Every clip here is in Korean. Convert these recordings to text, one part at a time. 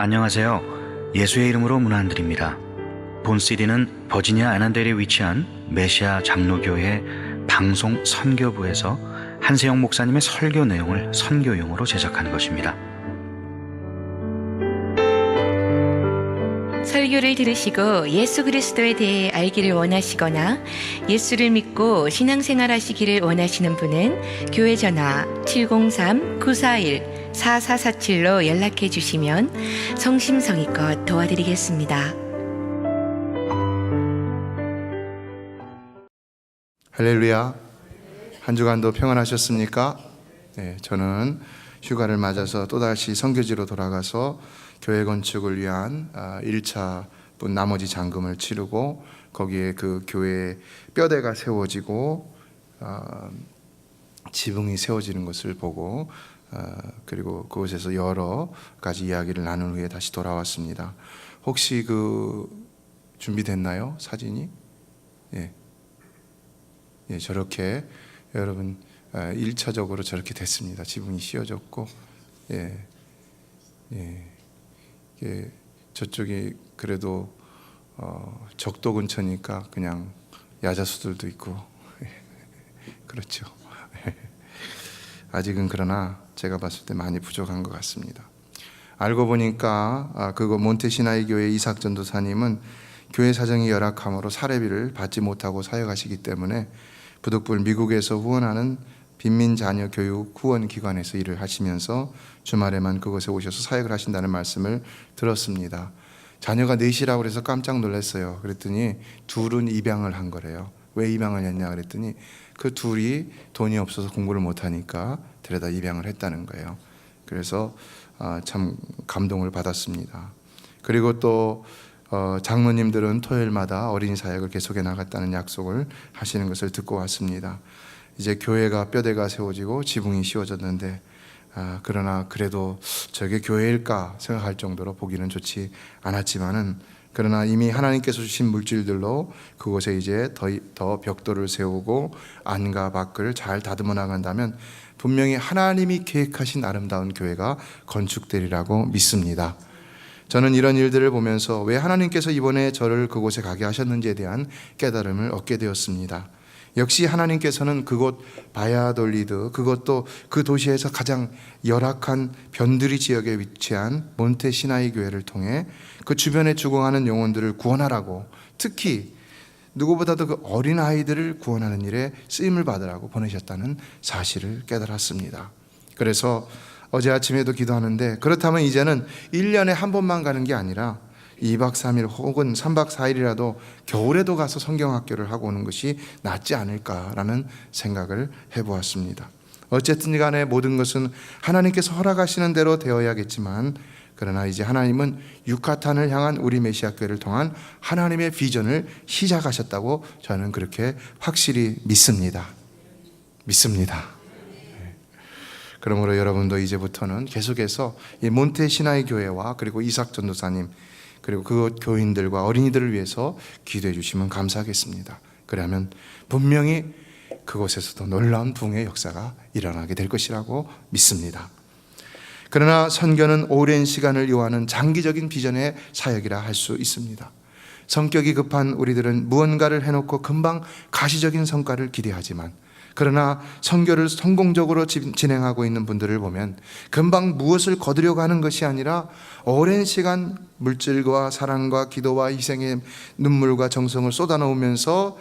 안녕하세요. 예수의 이름으로 문안 안 드립니다. 본 CD는 버지니아 애난델에 위치한 메시아 장로교회 방송 선교부에서 한세영 목사님의 설교 내용을 선교용으로 제작한 것입니다. 설교를 들으시고 예수 그리스도에 대해 알기를 원하시거나 예수를 믿고 신앙생활 하시기를 원하시는 분은 교회 전화 703-941-4447로 연락해 주시면 성심성의껏 도와드리겠습니다. 할렐루야. 한 주간도 평안하셨습니까? 네, 저는 휴가를 맞아서 또다시 선교지로 돌아가서 교회 건축을 위한 1차 분 나머지 잔금을 치르고 거기에 그 교회에 뼈대가 세워지고 지붕이 세워지는 것을 보고 그리고 그곳에서 여러 가지 이야기를 나눈 후에 다시 돌아왔습니다. 혹시 준비됐나요? 사진이? 예. 예, 저렇게 여러분 1차적으로 저렇게 됐습니다. 지붕이 씌워졌고 예. 저쪽이 그래도 적도 근처니까 그냥 야자수들도 있고 그렇죠. 아직은 그러나 제가 봤을 때 많이 부족한 것 같습니다. 알고 보니까 그거 몬테시나이 교회 이삭 전도사님은 교회 사정이 열악함으로 사례비를 받지 못하고 사역하시기 때문에 부득불 미국에서 후원하는 빈민 자녀 교육 후원 기관에서 일을 하시면서 주말에만 그곳에 오셔서 사역을 하신다는 말씀을 들었습니다. 자녀가 넷이라고 그래서 깜짝 놀랐어요. 그랬더니 둘은 입양을 한 거래요. 왜 입양을 했냐 그랬더니 그 둘이 돈이 없어서 공부를 못하니까 데려다 입양을 했다는 거예요. 그래서 참 감동을 받았습니다. 그리고 또 장로님들은 토요일마다 어린이 사역을 계속해 나갔다는 약속을 하시는 것을 듣고 왔습니다. 이제 교회가 뼈대가 세워지고 지붕이 씌워졌는데 그러나 그래도 저게 교회일까 생각할 정도로 보기는 좋지 않았지만은 그러나 이미 하나님께서 주신 물질들로 그곳에 이제 더 벽돌을 세우고 안과 밖을 잘 다듬어 나간다면 분명히 하나님이 계획하신 아름다운 교회가 건축되리라고 믿습니다. 저는 이런 일들을 보면서 왜 하나님께서 이번에 저를 그곳에 가게 하셨는지에 대한 깨달음을 얻게 되었습니다. 역시 하나님께서는 그곳 바야돌리드, 그것도 그 도시에서 가장 열악한 변두리 지역에 위치한 몬테시나이 교회를 통해 그 주변에 죽어가는 영혼들을 구원하라고, 특히 누구보다도 그 어린 아이들을 구원하는 일에 쓰임을 받으라고 보내셨다는 사실을 깨달았습니다. 그래서 어제 아침에도 기도하는데 그렇다면 이제는 1년에 한 번만 가는 게 아니라 2박 3일 혹은 3박 4일이라도 겨울에도 가서 성경학교를 하고 오는 것이 낫지 않을까라는 생각을 해보았습니다. 어쨌든 간에 모든 것은 하나님께서 허락하시는 대로 되어야겠지만 그러나 이제 하나님은 유카탄을 향한 우리 메시아교회를 통한 하나님의 비전을 시작하셨다고 저는 그렇게 확실히 믿습니다. 그러므로 여러분도 이제부터는 계속해서 이 몬테시나이 교회와 그리고 이삭 전도사님 그리고 그곳 교인들과 어린이들을 위해서 기도해 주시면 감사하겠습니다. 그러면 분명히 그곳에서도 놀라운 부흥의 역사가 일어나게 될 것이라고 믿습니다. 그러나 선교는 오랜 시간을 요하는 장기적인 비전의 사역이라 할 수 있습니다. 성격이 급한 우리들은 무언가를 해놓고 금방 가시적인 성과를 기대하지만 그러나 선교를 성공적으로 진행하고 있는 분들을 보면 금방 무엇을 거두려고 하는 것이 아니라 오랜 시간 물질과 사랑과 기도와 희생의 눈물과 정성을 쏟아놓으면서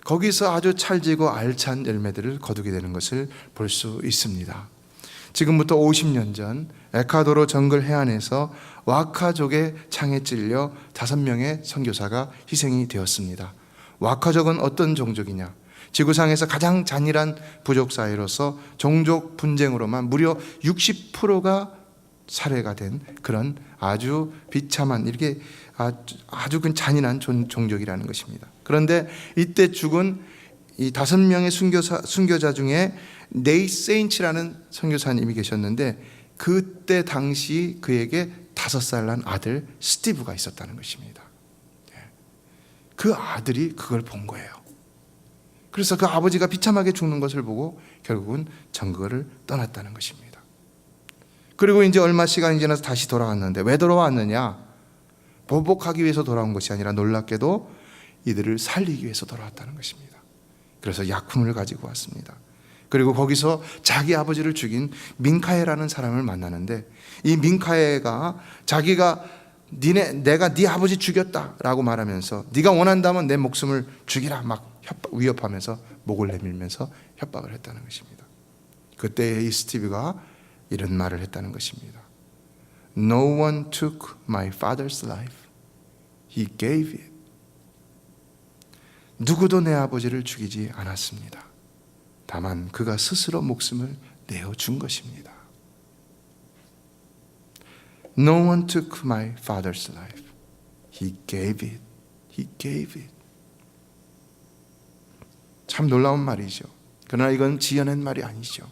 거기서 아주 찰지고 알찬 열매들을 거두게 되는 것을 볼 수 있습니다. 지금부터 50년 전 에콰도르 정글 해안에서 와카족의 창에 찔려 5명의 선교사가 희생이 되었습니다. 와카족은 어떤 종족이냐? 지구상에서 가장 잔인한 부족 사회로서 종족 분쟁으로만 무려 60%가 살해가 된 그런 아주 비참한 이렇게 아주 잔인한 종족이라는 것입니다. 그런데 이때 죽은 이 5명의 순교자 중에 네이 세인츠라는 선교사님이 계셨는데 그때 당시 그에게 5살 난 아들 스티브가 있었다는 것입니다. 그 아들이 그걸 본 거예요. 그래서 그 아버지가 비참하게 죽는 것을 보고 결국은 정글을 떠났다는 것입니다. 그리고 이제 얼마 시간이 지나서 다시 돌아왔는데 왜 돌아왔느냐? 보복하기 위해서 돌아온 것이 아니라 놀랍게도 이들을 살리기 위해서 돌아왔다는 것입니다. 그래서 약품을 가지고 왔습니다. 그리고 거기서 자기 아버지를 죽인 민카에라는 사람을 만나는데, 이 민카에가 자기가 내가 네 아버지 죽였다라고 말하면서 네가 원한다면 내 목숨을 죽이라 막 위협하면서 목을 내밀면서 협박을 했다는 것입니다. 그때 이 스티브가 이런 말을 했다는 것입니다. No one took my father's life. He gave it. 누구도 내 아버지를 죽이지 않았습니다. 다만 그가 스스로 목숨을 내어준 것입니다. No one took my father's life. He gave it. He gave it. 참 놀라운 말이죠. 그러나 이건 지어낸 말이 아니죠.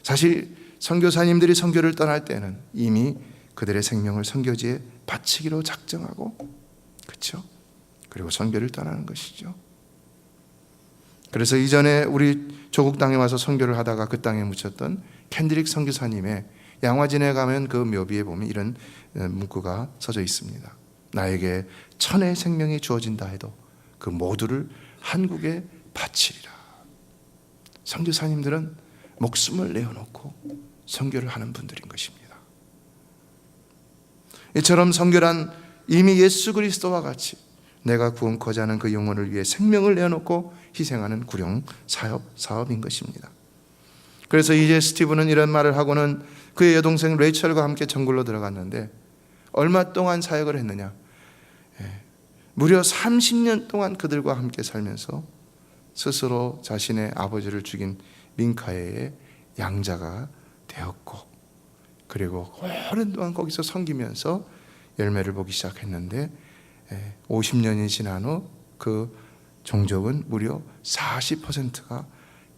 사실 선교사님들이 선교를 떠날 때는 이미 그들의 생명을 선교지에 바치기로 작정하고, 그렇죠? 그리고 선교를 떠나는 것이죠. 그래서 이전에 우리 조국 땅에 와서 선교를 하다가 그 땅에 묻혔던 캔드릭 선교사님의 양화진에 가면 그 묘비에 보면 이런 문구가 써져 있습니다. 나에게 천의 생명이 주어진다 해도 그 모두를 한국에 바치리라. 선교사님들은 목숨을 내어놓고 선교를 하는 분들인 것입니다. 이처럼 선교란 이미 예수 그리스도와 같이 내가 구원코자 하는 그 영혼을 위해 생명을 내어놓고 희생하는 구령 사업인 것입니다. 그래서 이제 스티브는 이런 말을 하고는 그의 여동생 레이첼과 함께 정글로 들어갔는데, 얼마 동안 사역을 했느냐? 무려 30년 동안 그들과 함께 살면서 스스로 자신의 아버지를 죽인 민카에의 양자가 되었고, 그리고 오랜 동안 거기서 섬기면서 열매를 보기 시작했는데 50년이 지난 후 그 종족은 무려 40%가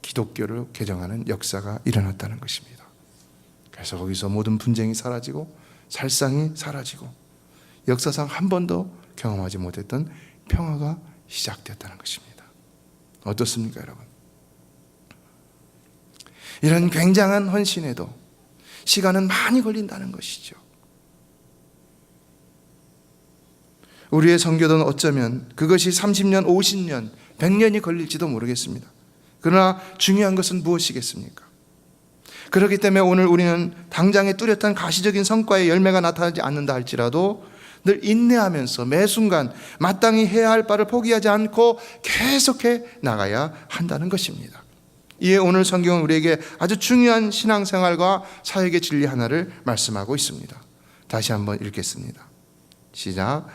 기독교를 개정하는 역사가 일어났다는 것입니다. 그래서 거기서 모든 분쟁이 사라지고 살상이 사라지고 역사상 한 번도 경험하지 못했던 평화가 시작되었다는 것입니다. 어떻습니까, 여러분? 이런 굉장한 헌신에도 시간은 많이 걸린다는 것이죠. 우리의 선교는 어쩌면 그것이 30년, 50년, 100년이 걸릴지도 모르겠습니다. 그러나 중요한 것은 무엇이겠습니까? 그렇기 때문에 오늘 우리는 당장의 뚜렷한 가시적인 성과의 열매가 나타나지 않는다 할지라도 늘 인내하면서 매 순간 마땅히 해야 할 바를 포기하지 않고 계속해 나가야 한다는 것입니다. 이에 오늘 성경은 우리에게 아주 중요한 신앙생활과 사역의 진리 하나를 말씀하고 있습니다. 다시 한번 읽겠습니다. 시작.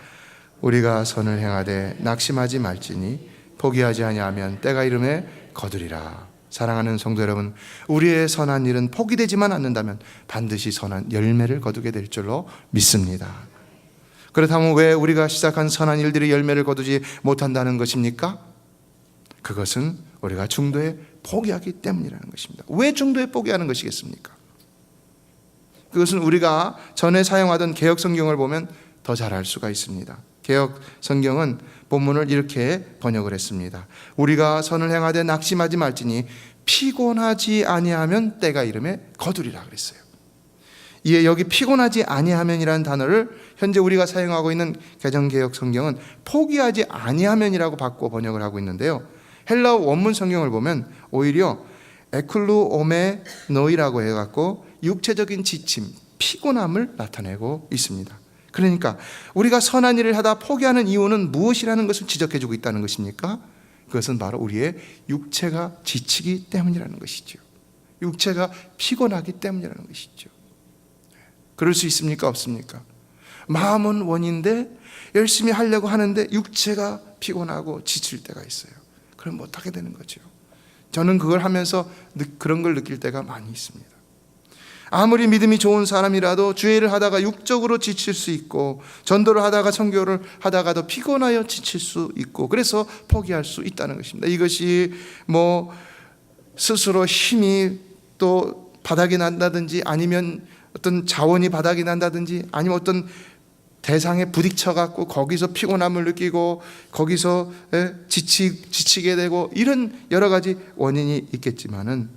우리가 선을 행하되 낙심하지 말지니 포기하지 아니하면 때가 이름에 거두리라. 사랑하는 성도 여러분, 우리의 선한 일은 포기되지만 않는다면 반드시 선한 열매를 거두게 될 줄로 믿습니다. 그렇다면 왜 우리가 시작한 선한 일들이 열매를 거두지 못한다는 것입니까? 그것은 우리가 중도에 포기하기 때문이라는 것입니다. 왜 중도에 포기하는 것이겠습니까? 그것은 우리가 전에 사용하던 개역 성경을 보면 더 잘 알 수가 있습니다. 개역 성경은 본문을 이렇게 번역을 했습니다. 우리가 선을 행하되 낙심하지 말지니 피곤하지 아니하면 때가 이름에 거두리라 그랬어요. 이에 여기 피곤하지 아니하면이라는 단어를 현재 우리가 사용하고 있는 개정개역 성경은 포기하지 아니하면이라고 바꿔 번역을 하고 있는데요, 헬라어 원문 성경을 보면 오히려 에클루오메 노이라고 해갖고 육체적인 지침, 피곤함을 나타내고 있습니다. 그러니까 우리가 선한 일을 하다 포기하는 이유는 무엇이라는 것을 지적해주고 있다는 것입니까? 그것은 바로 우리의 육체가 지치기 때문이라는 것이죠. 육체가 피곤하기 때문이라는 것이죠. 그럴 수 있습니까? 없습니까? 마음은 원인데 열심히 하려고 하는데 육체가 피곤하고 지칠 때가 있어요. 그럼 못하게 되는 거죠. 저는 그걸 하면서 그런 걸 느낄 때가 많이 있습니다. 아무리 믿음이 좋은 사람이라도 주의 일을 하다가 육적으로 지칠 수 있고, 전도를 하다가 선교를 하다가도 피곤하여 지칠 수 있고, 그래서 포기할 수 있다는 것입니다. 이것이 스스로 힘이 또 바닥이 난다든지, 아니면 어떤 자원이 바닥이 난다든지, 아니면 어떤 대상에 부딪혀갖고 거기서 피곤함을 느끼고 거기서 지치게 되고, 이런 여러 가지 원인이 있겠지만은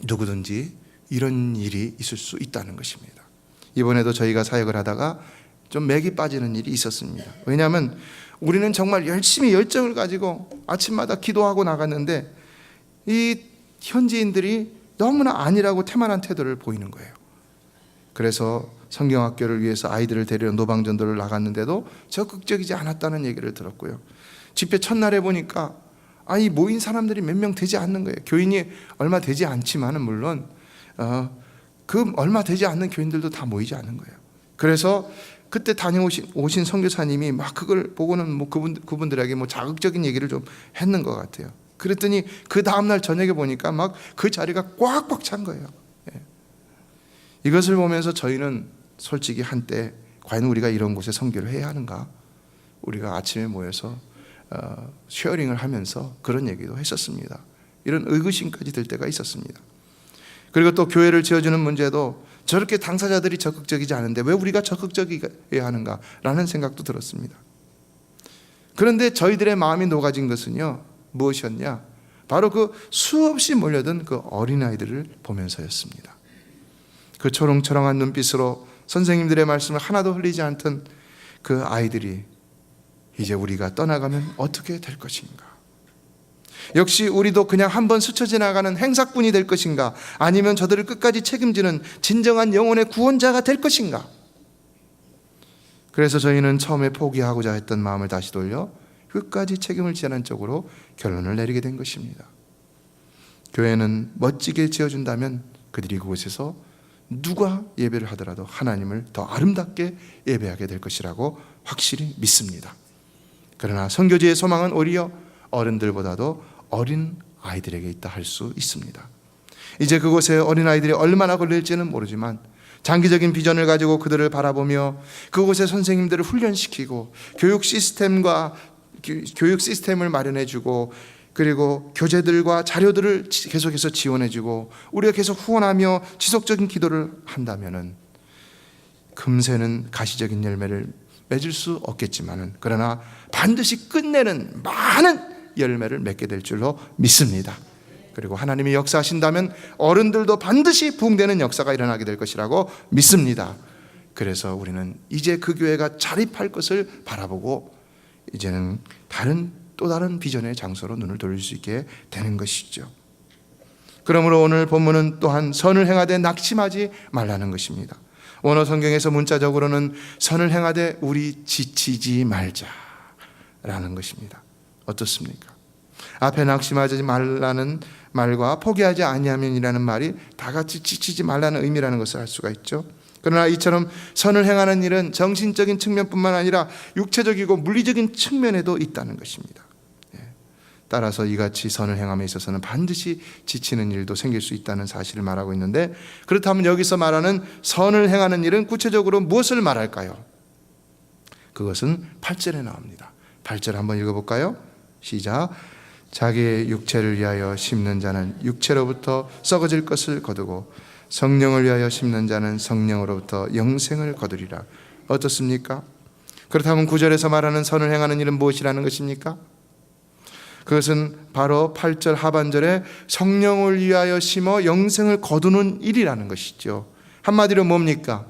누구든지 이런 일이 있을 수 있다는 것입니다. 이번에도 저희가 사역을 하다가 좀 맥이 빠지는 일이 있었습니다. 왜냐하면 우리는 정말 열심히 열정을 가지고 아침마다 기도하고 나갔는데 이 현지인들이 너무나 아니라고 태만한 태도를 보이는 거예요. 그래서 성경학교를 위해서 아이들을 데리러 노방전도를 나갔는데도 적극적이지 않았다는 얘기를 들었고요. 집회 첫날에 보니까 이 모인 사람들이 몇 명 되지 않는 거예요. 교인이 얼마 되지 않지만은 물론 그 얼마 되지 않는 교인들도 다 모이지 않는 거예요. 그래서 그때 다녀오신 선교사님이 막 그걸 보고는 뭐 그분들에게 뭐 자극적인 얘기를 좀 했는 것 같아요. 그랬더니 그 다음날 저녁에 보니까 막 그 자리가 꽉꽉 찬 거예요. 이것을 보면서 저희는 솔직히 한때 과연 우리가 이런 곳에 선교를 해야 하는가? 우리가 아침에 모여서 쉐어링을 하면서 그런 얘기도 했었습니다. 이런 의구심까지 들 때가 있었습니다. 그리고 또 교회를 지어주는 문제도 저렇게 당사자들이 적극적이지 않은데 왜 우리가 적극적이어야 하는가라는 생각도 들었습니다. 그런데 저희들의 마음이 녹아진 것은요, 무엇이었냐? 바로 그 수없이 몰려든 그 어린아이들을 보면서였습니다. 그 초롱초롱한 눈빛으로 선생님들의 말씀을 하나도 흘리지 않던 그 아이들이 이제 우리가 떠나가면 어떻게 될 것인가? 역시 우리도 그냥 한번 스쳐 지나가는 행사꾼이 될 것인가? 아니면 저들을 끝까지 책임지는 진정한 영혼의 구원자가 될 것인가? 그래서 저희는 처음에 포기하고자 했던 마음을 다시 돌려 끝까지 책임을 지하는 쪽으로 결론을 내리게 된 것입니다. 교회는 멋지게 지어준다면 그들이 그곳에서 누가 예배를 하더라도 하나님을 더 아름답게 예배하게 될 것이라고 확실히 믿습니다. 그러나 선교지의 소망은 오히려 어른들보다도 어린 아이들에게 있다 할 수 있습니다. 이제 그곳에 어린 아이들이 얼마나 걸릴지는 모르지만 장기적인 비전을 가지고 그들을 바라보며 그곳의 선생님들을 훈련시키고 교육 시스템을 마련해주고 그리고 교재들과 자료들을 계속해서 지원해주고 우리가 계속 후원하며 지속적인 기도를 한다면은 금세는 가시적인 열매를 맺을 수 없겠지만은 그러나 반드시 끝내는 많은 열매를 맺게 될 줄로 믿습니다. 그리고 하나님이 역사하신다면 어른들도 반드시 부흥되는 역사가 일어나게 될 것이라고 믿습니다. 그래서 우리는 이제 그 교회가 자립할 것을 바라보고 이제는 또 다른 비전의 장소로 눈을 돌릴 수 있게 되는 것이죠. 그러므로 오늘 본문은 또한 선을 행하되 낙심하지 말라는 것입니다. 원어 성경에서 문자적으로는 선을 행하되 우리 지치지 말자라는 것입니다. 어떻습니까? 앞에 낙심하지 말라는 말과 포기하지 아니하면이라는 말이 다 같이 지치지 말라는 의미라는 것을 알 수가 있죠. 그러나 이처럼 선을 행하는 일은 정신적인 측면뿐만 아니라 육체적이고 물리적인 측면에도 있다는 것입니다. 따라서 이같이 선을 행함에 있어서는 반드시 지치는 일도 생길 수 있다는 사실을 말하고 있는데, 그렇다면 여기서 말하는 선을 행하는 일은 구체적으로 무엇을 말할까요? 그것은 8절에 나옵니다. 8절 한번 읽어볼까요? 시작. 자기의 육체를 위하여 심는 자는 육체로부터 썩어질 것을 거두고 성령을 위하여 심는 자는 성령으로부터 영생을 거두리라. 어떻습니까? 그렇다면 9절에서 말하는 선을 행하는 일은 무엇이라는 것입니까? 그것은 바로 8절 하반절에 성령을 위하여 심어 영생을 거두는 일이라는 것이죠. 한마디로 뭡니까?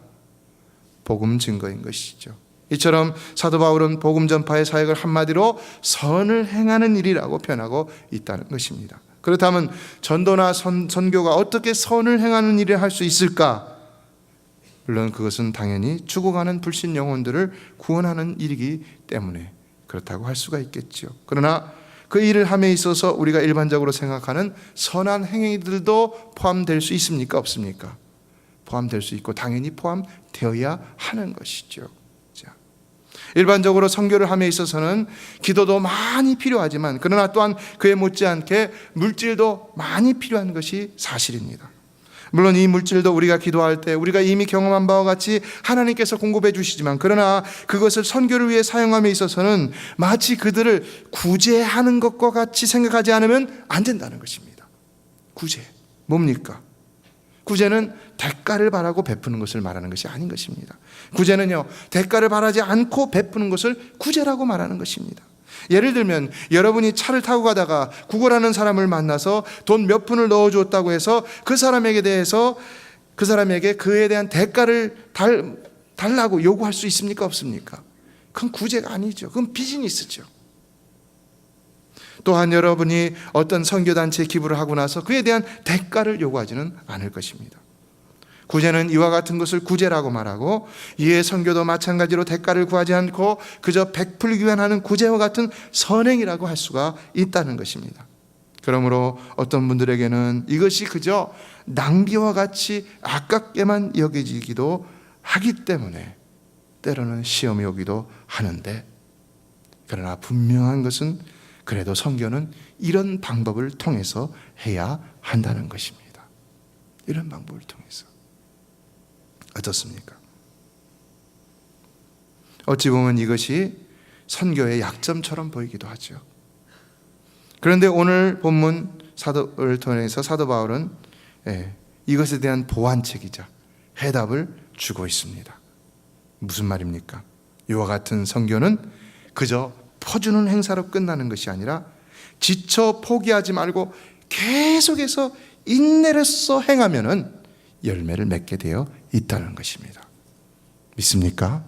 복음 증거인 것이죠. 이처럼 사도 바울은 복음 전파의 사역을 한마디로 선을 행하는 일이라고 표현하고 있다는 것입니다. 그렇다면 전도나 선교가 어떻게 선을 행하는 일을 할 수 있을까? 물론 그것은 당연히 죽어가는 불신 영혼들을 구원하는 일이기 때문에 그렇다고 할 수가 있겠죠. 그러나 그 일을 함에 있어서 우리가 일반적으로 생각하는 선한 행위들도 포함될 수 있습니까? 없습니까? 포함될 수 있고 당연히 포함되어야 하는 것이죠. 일반적으로 선교를 함에 있어서는 기도도 많이 필요하지만 그러나 또한 그에 못지않게 물질도 많이 필요한 것이 사실입니다. 물론 이 물질도 우리가 기도할 때 우리가 이미 경험한 바와 같이 하나님께서 공급해 주시지만 그러나 그것을 선교를 위해 사용함에 있어서는 마치 그들을 구제하는 것과 같이 생각하지 않으면 안 된다는 것입니다. 구제, 뭡니까? 구제는 대가를 바라고 베푸는 것을 말하는 것이 아닌 것입니다. 구제는요, 대가를 바라지 않고 베푸는 것을 구제라고 말하는 것입니다. 예를 들면 여러분이 차를 타고 가다가 구걸하는 사람을 만나서 돈 몇 푼을 넣어줬다고 해서 그 사람에게 그에 대한 대가를 달라고 요구할 수 있습니까? 없습니까? 그건 구제가 아니죠. 그건 비즈니스죠. 또한 여러분이 어떤 선교단체에 기부를 하고 나서 그에 대한 대가를 요구하지는 않을 것입니다. 구제는 이와 같은 것을 구제라고 말하고, 이의 선교도 마찬가지로 대가를 구하지 않고 그저 베풀기만 구제와 같은 선행이라고 할 수가 있다는 것입니다. 그러므로 어떤 분들에게는 이것이 그저 낭비와 같이 아깝게만 여겨지기도 하기 때문에 때로는 시험이 오기도 하는데, 그러나 분명한 것은 그래도 선교는 이런 방법을 통해서 해야 한다는 것입니다. 이런 방법을 통해서. 어떻습니까? 어찌 보면 이것이 선교의 약점처럼 보이기도 하죠. 그런데 오늘 본문 사도를 통해서 사도 바울은 이것에 대한 보완책이자 해답을 주고 있습니다. 무슨 말입니까? 이와 같은 선교는 그저 퍼주는 행사로 끝나는 것이 아니라 지쳐 포기하지 말고 계속해서 인내로써 행하면은 열매를 맺게 되어 있다는 것입니다. 믿습니까?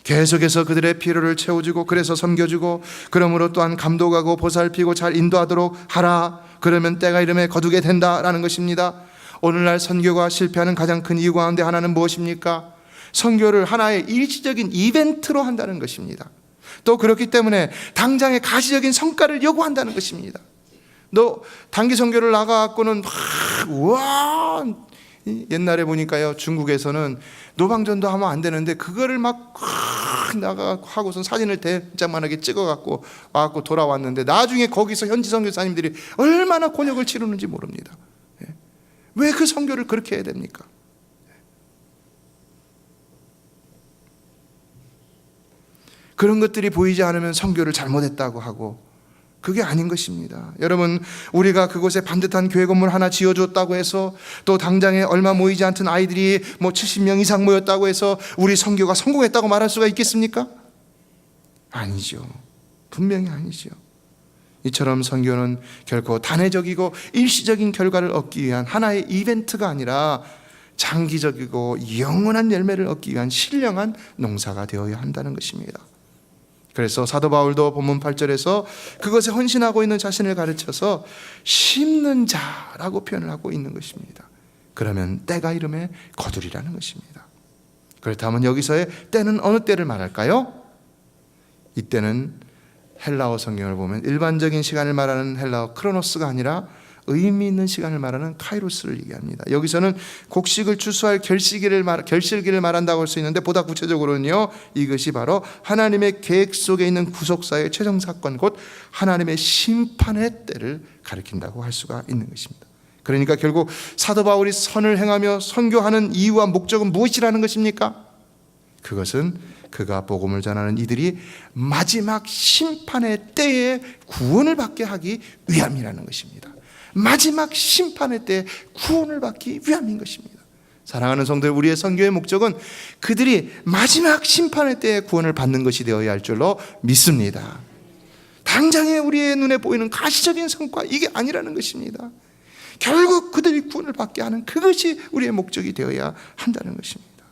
계속해서 그들의 필요를 채워주고, 그래서 섬겨주고, 그러므로 또한 감독하고 보살피고 잘 인도하도록 하라. 그러면 때가 이름에 거두게 된다라는 것입니다. 오늘날 선교가 실패하는 가장 큰 이유 가운데 하나는 무엇입니까? 선교를 하나의 일시적인 이벤트로 한다는 것입니다. 또 그렇기 때문에 당장의 가시적인 성과를 요구한다는 것입니다. 너 단기 선교를 나가갖고는 와, 옛날에 보니까요, 중국에서는 노방전도 하면 안 되는데 그거를 막 나가 하고선 사진을 대장만하게 찍어갖고 와갖고 돌아왔는데, 나중에 거기서 현지 선교사님들이 얼마나 곤욕을 치르는지 모릅니다. 왜 그 선교를 그렇게 해야 됩니까? 그런 것들이 보이지 않으면 선교를 잘못했다고 하고, 그게 아닌 것입니다. 여러분, 우리가 그곳에 반듯한 교회 건물 하나 지어줬다고 해서, 또 당장에 얼마 모이지 않던 아이들이 70명 이상 모였다고 해서 우리 선교가 성공했다고 말할 수가 있겠습니까? 아니죠. 분명히 아니죠. 이처럼 선교는 결코 단회적이고 일시적인 결과를 얻기 위한 하나의 이벤트가 아니라 장기적이고 영원한 열매를 얻기 위한 신령한 농사가 되어야 한다는 것입니다. 그래서 사도 바울도 본문 8절에서 그것에 헌신하고 있는 자신을 가르쳐서 심는 자라고 표현을 하고 있는 것입니다. 그러면 때가 이름에 거두리라는 것입니다. 그렇다면 여기서의 때는 어느 때를 말할까요? 이때는 헬라어 성경을 보면 일반적인 시간을 말하는 헬라어 크로노스가 아니라 의미 있는 시간을 말하는 카이로스를 얘기합니다. 여기서는 곡식을 추수할 결실기를 말한다고 할 수 있는데, 보다 구체적으로는요, 이것이 바로 하나님의 계획 속에 있는 구속사의 최종 사건, 곧 하나님의 심판의 때를 가리킨다고 할 수가 있는 것입니다. 그러니까 결국 사도 바울이 선을 행하며 선교하는 이유와 목적은 무엇이라는 것입니까? 그것은 그가 복음을 전하는 이들이 마지막 심판의 때에 구원을 받게 하기 위함이라는 것입니다. 마지막 심판의 때 구원을 받기 위함인 것입니다. 사랑하는 성도들, 우리의 선교의 목적은 그들이 마지막 심판의 때에 구원을 받는 것이 되어야 할 줄로 믿습니다. 당장에 우리의 눈에 보이는 가시적인 성과, 이게 아니라는 것입니다. 결국 그들이 구원을 받게 하는 그것이 우리의 목적이 되어야 한다는 것입니다.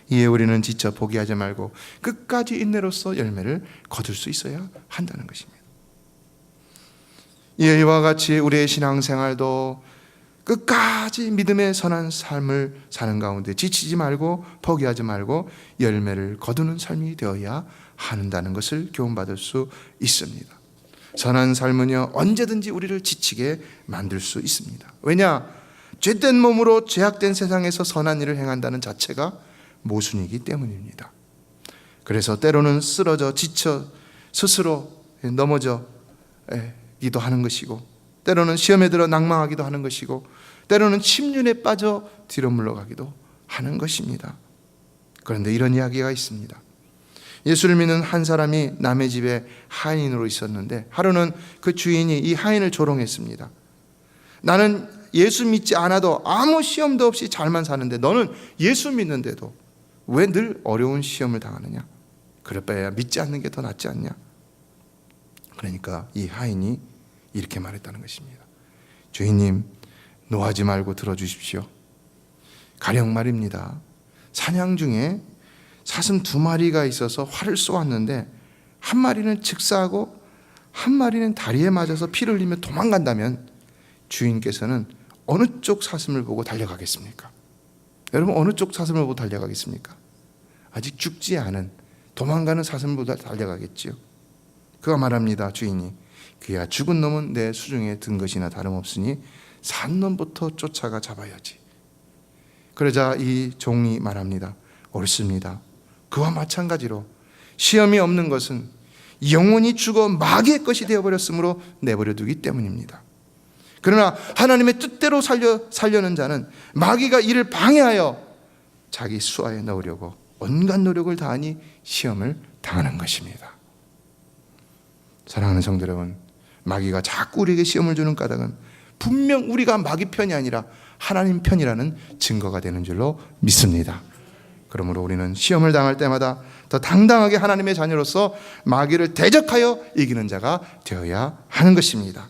이에 우리는 지쳐 포기하지 말고 끝까지 인내로써 열매를 거둘 수 있어야 한다는 것입니다. 이와 같이 우리의 신앙생활도 끝까지 믿음의 선한 삶을 사는 가운데 지치지 말고 포기하지 말고 열매를 거두는 삶이 되어야 한다는 것을 교훈받을 수 있습니다. 선한 삶은요, 언제든지 우리를 지치게 만들 수 있습니다. 왜냐? 죄된 몸으로 죄악된 세상에서 선한 일을 행한다는 자체가 모순이기 때문입니다. 그래서 때로는 쓰러져 지쳐 스스로 넘어져 기도 하는 것이고, 때로는 시험에 들어 낭망하기도 하는 것이고, 때로는 침륜에 빠져 뒤로 물러가기도 하는 것입니다. 그런데 이런 이야기가 있습니다. 예수를 믿는 한 사람이 남의 집에 하인으로 있었는데, 하루는 그 주인이 이 하인을 조롱했습니다. 나는 예수 믿지 않아도 아무 시험도 없이 잘만 사는데 너는 예수 믿는데도 왜 늘 어려운 시험을 당하느냐? 그럴 바에야 믿지 않는 게 더 낫지 않냐? 그러니까 이 하인이 이렇게 말했다는 것입니다. 주인님, 노하지 말고 들어주십시오. 가령 말입니다. 사냥 중에 사슴 2마리가 있어서 활을 쏘았는데 한 마리는 즉사하고 한 마리는 다리에 맞아서 피를 흘리며 도망간다면 주인께서는 어느 쪽 사슴을 보고 달려가겠습니까? 여러분, 어느 쪽 사슴을 보고 달려가겠습니까? 아직 죽지 않은 도망가는 사슴을 보고 달려가겠지요. 그가 말합니다. 주인이, 그야 죽은 놈은 내 수중에 든 것이나 다름없으니 산 놈부터 쫓아가 잡아야지. 그러자 이 종이 말합니다. 옳습니다. 그와 마찬가지로 시험이 없는 것은 영원히 죽어 마귀의 것이 되어버렸으므로 내버려 두기 때문입니다. 그러나 하나님의 뜻대로 살려는 자는 마귀가 이를 방해하여 자기 수하에 넣으려고 온갖 노력을 다하니 시험을 당하는 것입니다. 사랑하는 성도 여러분, 마귀가 자꾸 우리에게 시험을 주는 까닭은 분명 우리가 마귀 편이 아니라 하나님 편이라는 증거가 되는 줄로 믿습니다. 그러므로 우리는 시험을 당할 때마다 더 당당하게 하나님의 자녀로서 마귀를 대적하여 이기는 자가 되어야 하는 것입니다.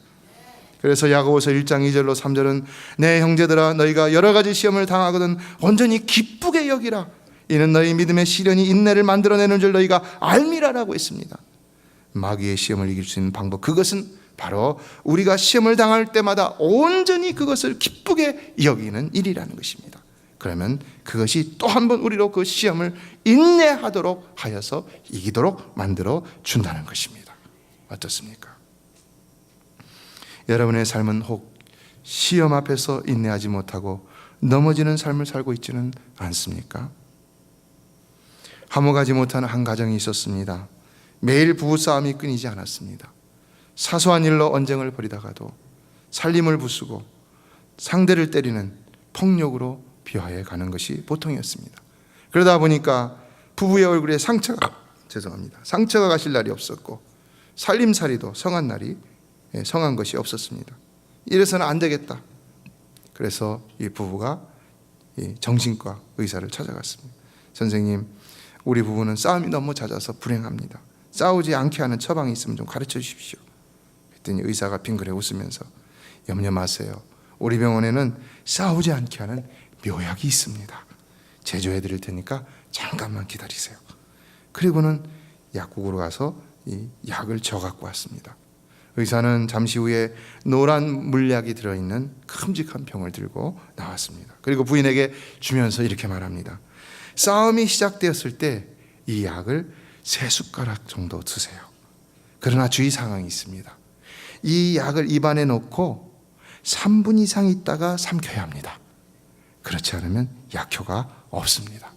그래서 야고보서 1장 2절로 3절은 내 형제들아, 너희가 여러 가지 시험을 당하거든 온전히 기쁘게 여기라. 이는 너희 믿음의 시련이 인내를 만들어내는 줄 너희가 알미라라고 했습니다. 마귀의 시험을 이길 수 있는 방법, 그것은 바로 우리가 시험을 당할 때마다 온전히 그것을 기쁘게 여기는 일이라는 것입니다. 그러면 그것이 또 한 번 우리로 그 시험을 인내하도록 하여서 이기도록 만들어 준다는 것입니다. 어떻습니까? 여러분의 삶은 혹 시험 앞에서 인내하지 못하고 넘어지는 삶을 살고 있지는 않습니까? 화목하지 못하는 한 가정이 있었습니다. 매일 부부싸움이 끊이지 않았습니다. 사소한 일로 언쟁을 벌이다가도 살림을 부수고 상대를 때리는 폭력으로 비화해 가는 것이 보통이었습니다. 그러다 보니까 부부의 얼굴에 상처가 가실 날이 없었고 살림살이도 성한 것이 없었습니다. 이래서는 안 되겠다. 그래서 이 부부가 정신과 의사를 찾아갔습니다. 선생님, 우리 부부는 싸움이 너무 잦아서 불행합니다. 싸우지 않게 하는 처방이 있으면 좀 가르쳐 주십시오. 그랬더니 의사가 빙그레 웃으면서 염려 마세요. 우리 병원에는 싸우지 않게 하는 묘약이 있습니다. 제조해 드릴 테니까 잠깐만 기다리세요. 그리고는 약국으로 가서 이 약을 저 갖고 왔습니다. 의사는 잠시 후에 노란 물약이 들어있는 큼직한 병을 들고 나왔습니다. 그리고 부인에게 주면서 이렇게 말합니다. 싸움이 시작되었을 때 이 약을 3숟가락 정도 드세요. 그러나 주의사항이 있습니다. 이 약을 입안에 넣고 3분 이상 있다가 삼켜야 합니다. 그렇지 않으면 약효가 없습니다.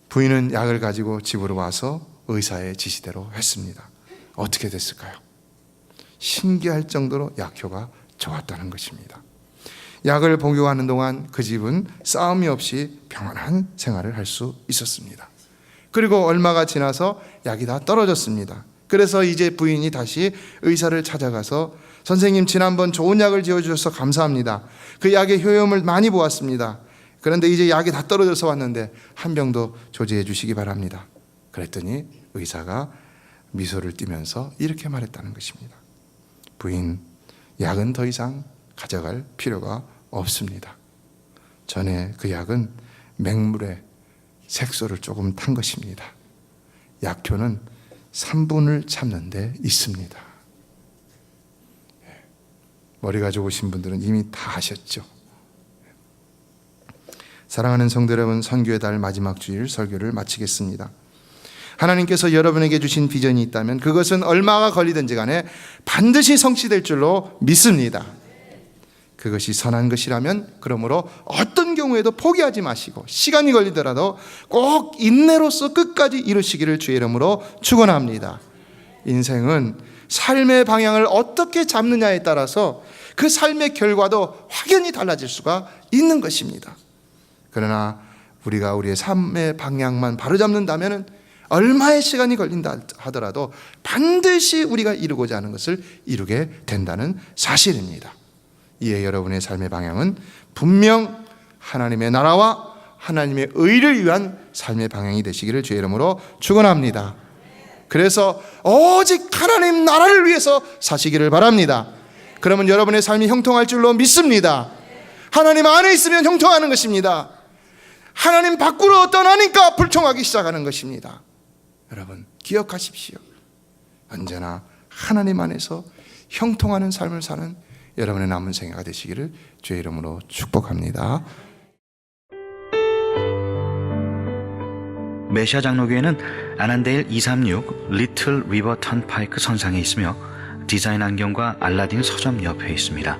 부인은 약을 가지고 집으로 와서 의사의 지시대로 했습니다. 어떻게 됐을까요? 신기할 정도로 약효가 좋았다는 것입니다. 약을 복용하는 동안 그 집은 싸움이 없이 평안한 생활을 할 수 있었습니다. 그리고 얼마가 지나서 약이 다 떨어졌습니다. 그래서 이제 부인이 다시 의사를 찾아가서 선생님, 지난번 좋은 약을 지어주셔서 감사합니다. 그 약의 효용을 많이 보았습니다. 그런데 이제 약이 다 떨어져서 왔는데 한 병 더 조제해 주시기 바랍니다. 그랬더니 의사가 미소를 띠면서 이렇게 말했다는 것입니다. 부인, 약은 더 이상 가져갈 필요가 없습니다. 전에 그 약은 맹물에 색소를 조금 탄 것입니다. 약효는 3분을 참는 데 있습니다. 머리가 좋으신 분들은 이미 다 아셨죠. 사랑하는 성도 여러분, 선교의 달 마지막 주일 설교를 마치겠습니다. 하나님께서 여러분에게 주신 비전이 있다면 그것은 얼마가 걸리든지 간에 반드시 성취될 줄로 믿습니다. 그것이 선한 것이라면 그러므로 어떤 경우에도 포기하지 마시고 시간이 걸리더라도 꼭 인내로서 끝까지 이루시기를 주의 이름으로 축원합니다. 인생은 삶의 방향을 어떻게 잡느냐에 따라서 그 삶의 결과도 확연히 달라질 수가 있는 것입니다. 그러나 우리가 우리의 삶의 방향만 바로잡는다면 얼마의 시간이 걸린다 하더라도 반드시 우리가 이루고자 하는 것을 이루게 된다는 사실입니다. 이에 여러분의 삶의 방향은 분명 하나님의 나라와 하나님의 의를 위한 삶의 방향이 되시기를 주의 이름으로 축원합니다. 그래서 오직 하나님 나라를 위해서 사시기를 바랍니다. 그러면 여러분의 삶이 형통할 줄로 믿습니다. 하나님 안에 있으면 형통하는 것입니다. 하나님 밖으로 떠나니까 불통하기 시작하는 것입니다. 여러분 기억하십시오. 언제나 하나님 안에서 형통하는 삶을 사는 여러분의 남은 생애가 되시기를 주의 이름으로 축복합니다. 메시아 장로교회는 아난데일 236 리틀 리버 턴파이크 선상에 있으며 디자인 안경과 알라딘 서점 옆에 있습니다.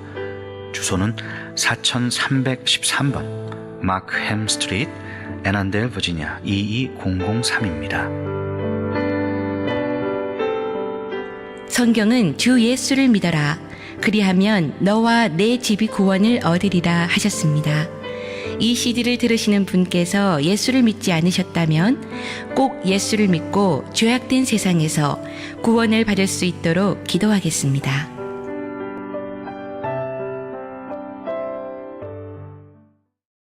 주소는 4313번 마크햄 스트리트, 애난데일, 버지니아 22003입니다. 성경은 주 예수를 믿어라. 그리하면 너와 내 집이 구원을 얻으리라 하셨습니다. 이 CD를 들으시는 분께서 예수를 믿지 않으셨다면 꼭 예수를 믿고 죄악된 세상에서 구원을 받을 수 있도록 기도하겠습니다.